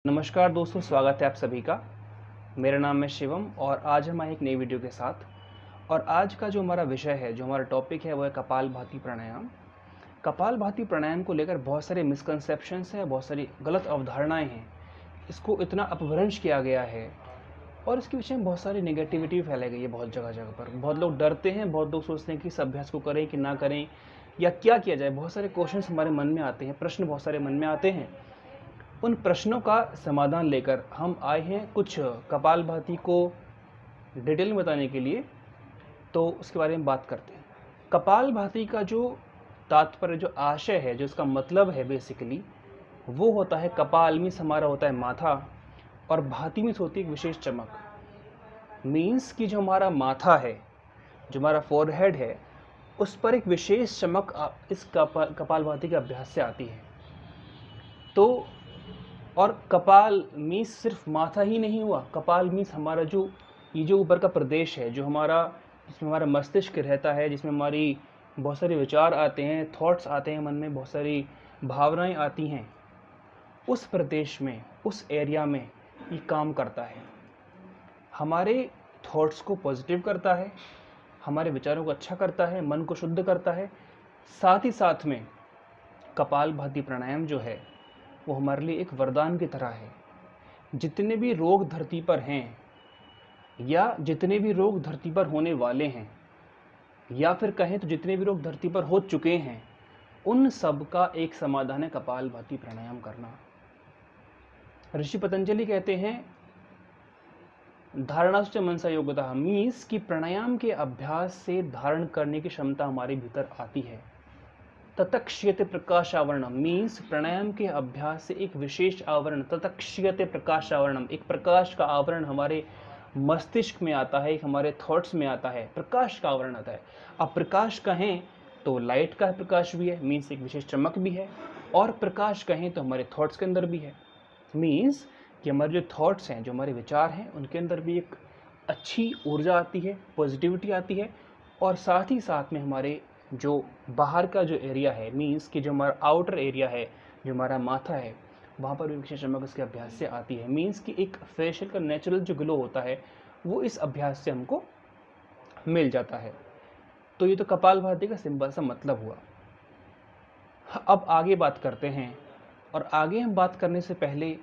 नमस्कार दोस्तों, स्वागत है आप सभी का। मेरा नाम है शिवम और आज हम आए एक नई वीडियो के साथ। और आज का जो हमारा विषय है, जो हमारा टॉपिक है, वो है कपालभाति प्राणायाम। कपालभाति प्राणायाम को लेकर बहुत सारे मिसकंसेप्शंस हैं, बहुत सारी गलत अवधारणाएं हैं। इसको इतना अपभ्रंश किया गया है और इसके विषय में बहुत सारी नेगेटिविटी फैलाई गई है। बहुत जगह जगह पर बहुत लोग डरते हैं, बहुत लोग सोचते हैं कि इस अभ्यास को करें कि ना करें या क्या किया जाए। बहुत सारे क्वेश्चंस हमारे मन में आते हैं, प्रश्न बहुत सारे मन में आते हैं। उन प्रश्नों का समाधान लेकर हम आए हैं कुछ कपालभाति को डिटेल में बताने के लिए। तो उसके बारे में बात करते हैं। कपालभाति का जो तात्पर्य, जो आशय है, जो इसका मतलब है बेसिकली, वो होता है कपाल मीन्स हमारा होता है माथा और भाति मीन्स होती है एक विशेष चमक। मीन्स कि जो हमारा माथा है, जो हमारा फोरहेड है, उस पर एक विशेष चमक इस कपालभाति के अभ्यास से आती है। तो और कपाल मीन्स सिर्फ माथा ही नहीं हुआ। कपाल मीन्स हमारा ये जो ऊपर का प्रदेश है, जो हमारा, जिसमें हमारा मस्तिष्क रहता है, जिसमें हमारी बहुत सारे विचार आते हैं, थॉट्स आते हैं मन में, बहुत सारी भावनाएं आती हैं, उस प्रदेश में, उस एरिया में ये काम करता है। हमारे थॉट्स को पॉजिटिव करता है, हमारे विचारों को अच्छा करता है, मन को शुद्ध करता है। साथ ही साथ में कपालभाति प्राणायाम जो है वो हमारे लिए एक वरदान की तरह है। जितने भी रोग धरती पर हैं या जितने भी रोग धरती पर होने वाले हैं, या फिर कहें तो जितने भी रोग धरती पर हो चुके हैं, उन सब का एक समाधान है कपालभाति प्राणायाम करना। ऋषि पतंजलि कहते हैं धारणाश्च मनसा योगतः, मीन्स कि प्राणायाम के अभ्यास से धारण करने की क्षमता हमारे भीतर आती है। ततक्ष्यते प्रकाश आवरणम, मीन्स प्राणायाम के अभ्यास से एक विशेष आवरण, ततक्ष्यते प्रकाश आवरणम, एक प्रकाश का आवरण हमारे मस्तिष्क में आता है, एक हमारे थॉट्स में आता है, प्रकाश का आवरण आता है। अब प्रकाश कहें तो लाइट का प्रकाश भी है, मीन्स एक विशेष चमक भी है, और प्रकाश कहें तो हमारे थॉट्स के अंदर भी है। मीन्स कि हमारे जो थॉट्स हैं, जो हमारे विचार हैं, उनके अंदर भी एक अच्छी ऊर्जा आती है, पॉजिटिविटी आती है। और साथ ही साथ में हमारे जो बाहर का जो एरिया है, मीन्स कि जो हमारा आउटर एरिया है, जो हमारा माथा है, वहाँ पर भी विशेष चमक इसके अभ्यास से आती है। मीन्स कि एक फेशियल का नेचुरल जो ग्लो होता है वो इस अभ्यास से हमको मिल जाता है। तो ये तो कपालभाति का सिंपल सा मतलब हुआ। अब आगे बात करते हैं, और आगे हम बात करने से पहले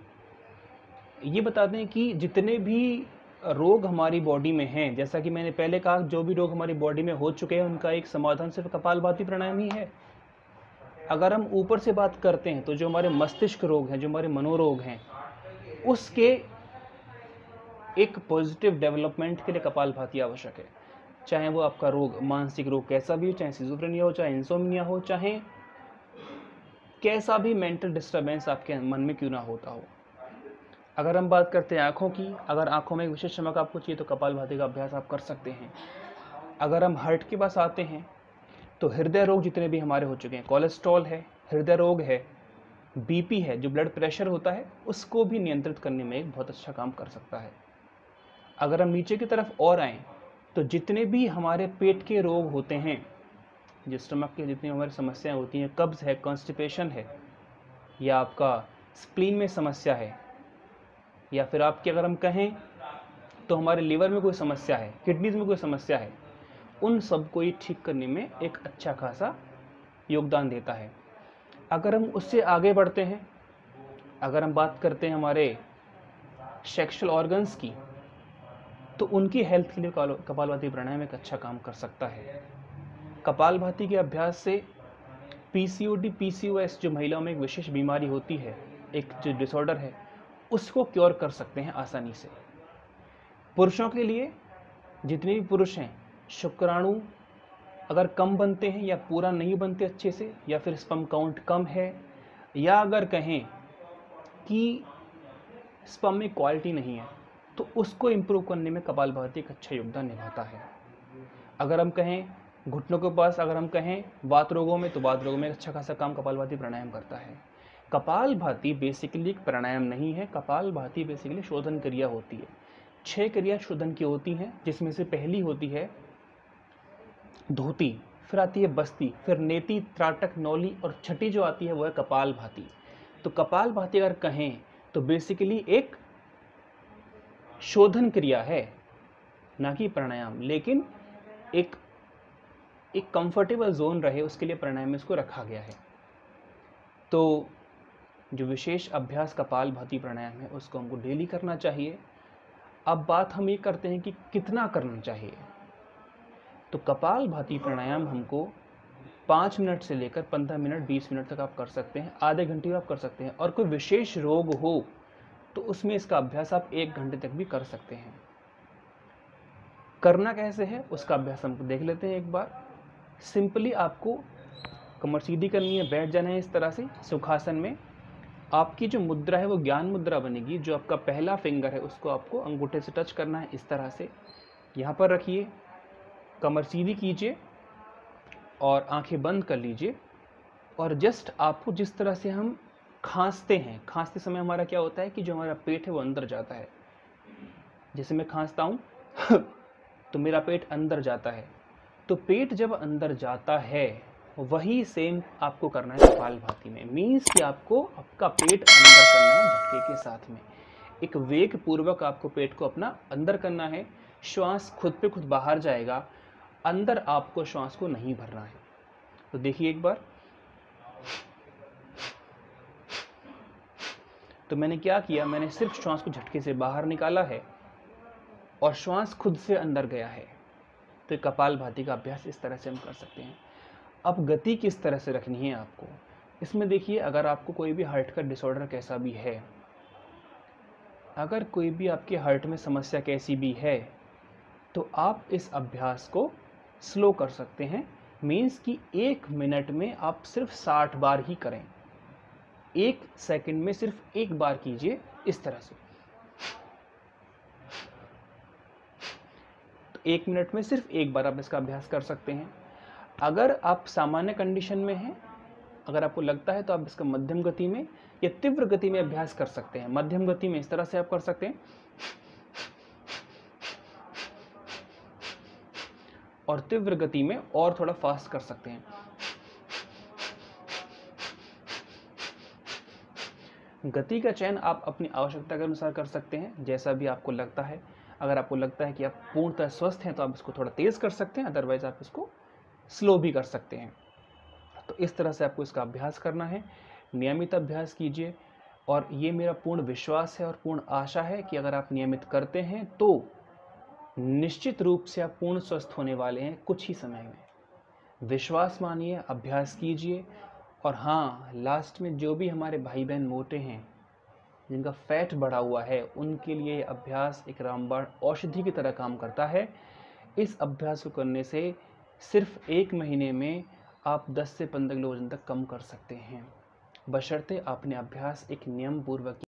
ये बता दें कि जितने भी रोग हमारी बॉडी में हैं, जैसा कि मैंने पहले कहा, जो भी रोग हमारी बॉडी में हो चुके हैं उनका एक समाधान सिर्फ कपालभाति प्राणायाम ही है। अगर हम ऊपर से बात करते हैं तो जो हमारे मस्तिष्क रोग हैं, जो हमारे मनोरोग हैं, उसके एक पॉजिटिव डेवलपमेंट के लिए कपालभाति आवश्यक है। चाहे वो आपका रोग, मानसिक रोग कैसा भी हो, चाहे सिजोफ्रेनिया हो, चाहे इंसोम्निया हो, चाहे कैसा भी मेंटल डिस्टर्बेंस आपके मन में क्यों ना होता हो। अगर हम बात करते हैं आँखों की, अगर आँखों में एक विशेष चमक आपको चाहिए तो कपालभाति का अभ्यास आप कर सकते हैं। अगर हम हार्ट के पास आते हैं तो हृदय रोग जितने भी हमारे हो चुके हैं, कोलेस्ट्रॉल है, हृदय रोग है, बीपी है, जो ब्लड प्रेशर होता है, उसको भी नियंत्रित करने में एक बहुत अच्छा काम कर सकता है। अगर हम नीचे की तरफ और आएँ तो जितने भी हमारे पेट के रोग होते हैं, जो स्टमक के जितनी हमारी समस्याएं होती हैं, कब्ज़ है, कॉन्स्टिपेशन है, या आपका स्प्लीन में समस्या है, या फिर आपकी अगर हम कहें तो हमारे लीवर में कोई समस्या है, किडनीज में कोई समस्या है, उन सब को ये ठीक करने में एक अच्छा खासा योगदान देता है। अगर हम उससे आगे बढ़ते हैं, अगर हम बात करते हैं हमारे सेक्सुअल ऑर्गन्स की, तो उनकी हेल्थ के लिए कपालभाति प्राणायाम एक अच्छा काम कर सकता है। कपालभाति के अभ्यास से पीसीओडी, पीसीओएस जो महिलाओं में एक विशेष बीमारी होती है, एक जो डिसऑर्डर है, उसको क्योर कर सकते हैं आसानी से। पुरुषों के लिए जितने भी पुरुष हैं, शुक्राणु अगर कम बनते हैं या पूरा नहीं बनते अच्छे से, या फिर स्पर्म काउंट कम है, या अगर कहें कि स्पर्म में क्वालिटी नहीं है, तो उसको इम्प्रूव करने में कपालभाति एक अच्छा योगदान निभाता है। अगर हम कहें घुटनों के पास, अगर हम कहें वात रोगों में, तो वात रोगों में अच्छा खासा काम कपालभाति प्राणायाम करता है। कपालभाति बेसिकली एक प्राणायाम नहीं है, कपालभाति बेसिकली शोधन क्रिया होती है। 6 क्रिया शोधन की होती हैं, जिसमें से पहली होती है धोती, फिर आती है बस्ती, फिर नेति, त्राटक, नौली, और छठी जो आती है वो है कपालभाति। तो कपालभाति अगर कहें तो बेसिकली एक शोधन क्रिया है, ना कि प्राणायाम, लेकिन एक कंफर्टेबल जोन रहे उसके लिए प्राणायाम में इसको रखा गया है। तो जो विशेष अभ्यास कपालभाति प्राणायाम है उसको हमको डेली करना चाहिए। अब बात हम ये करते हैं कि कितना करना चाहिए। तो कपालभाति प्राणायाम हमको 5 मिनट से लेकर 15 मिनट 20 मिनट तक आप कर सकते हैं, आधे घंटे आप कर सकते हैं, और कोई विशेष रोग हो तो उसमें इसका अभ्यास आप 1 घंटे तक भी कर सकते हैं। करना कैसे है उसका अभ्यास हम देख लेते हैं एक बार। सिंपली आपको कमर सीधी करनी है, बैठ जाना है इस तरह से सुखासन में। आपकी जो मुद्रा है वो ज्ञान मुद्रा बनेगी। जो आपका पहला फिंगर है उसको आपको अंगूठे से टच करना है इस तरह से। यहाँ पर रखिए, कमर सीधी कीजिए और आंखें बंद कर लीजिए। और जस्ट आपको जिस तरह से हम खांसते हैं, खांसते समय हमारा क्या होता है कि जो हमारा पेट है वो अंदर जाता है। जैसे मैं खांसता हूँ तो मेरा पेट अंदर जाता है। तो पेट जब अंदर जाता है वही सेम आपको करना है कपालभाति में। मीन्स कि आपको आपका पेट अंदर करना है झटके के साथ में। एक वेग पूर्वक आपको पेट को अपना अंदर करना है। श्वास खुद पे खुद बाहर जाएगा, अंदर आपको श्वास को नहीं भरना है। तो देखिए एक बार। तो मैंने क्या किया, मैंने सिर्फ श्वास को झटके से बाहर निकाला है और श्वास खुद से अंदर गया है। तो कपालभाति का अभ्यास इस तरह से हम कर सकते हैं। अब गति किस तरह से रखनी है आपको, इसमें देखिए, अगर आपको कोई भी हार्ट का डिसऑर्डर कैसा भी है, अगर कोई भी आपके हार्ट में समस्या कैसी भी है, तो आप इस अभ्यास को स्लो कर सकते हैं। मीन्स कि 1 मिनट में आप सिर्फ 60 बार ही करें। 1 सेकंड में सिर्फ 1 बार कीजिए इस तरह से। तो 1 मिनट में सिर्फ 1 बार आप इसका अभ्यास कर सकते हैं। अगर आप सामान्य कंडीशन में हैं, अगर आपको लगता है, तो आप इसका मध्यम गति में या तीव्र गति में अभ्यास कर सकते हैं। मध्यम गति में इस तरह से आप कर सकते हैं और तीव्र गति में और थोड़ा फास्ट कर सकते हैं। गति का चयन आप अपनी आवश्यकता के अनुसार कर सकते हैं, जैसा भी आपको लगता है। अगर आपको लगता है कि आप पूर्णतः स्वस्थ हैं तो आप इसको थोड़ा तेज कर सकते हैं, अदरवाइज आप इसको स्लो भी कर सकते हैं। तो इस तरह से आपको इसका अभ्यास करना है। नियमित अभ्यास कीजिए, और ये मेरा पूर्ण विश्वास है और पूर्ण आशा है कि अगर आप नियमित करते हैं तो निश्चित रूप से आप पूर्ण स्वस्थ होने वाले हैं कुछ ही समय में। विश्वास मानिए, अभ्यास कीजिए। और हाँ, लास्ट में जो भी हमारे भाई बहन मोटे हैं, जिनका फैट बढ़ा हुआ है, उनके लिए अभ्यास एक रामबाण औषधि की तरह काम करता है। इस अभ्यास को करने से सिर्फ 1 महीने में आप 10 से 15 किलो वजन तक कम कर सकते हैं, बशर्ते आपने अभ्यास एक नियम पूर्वक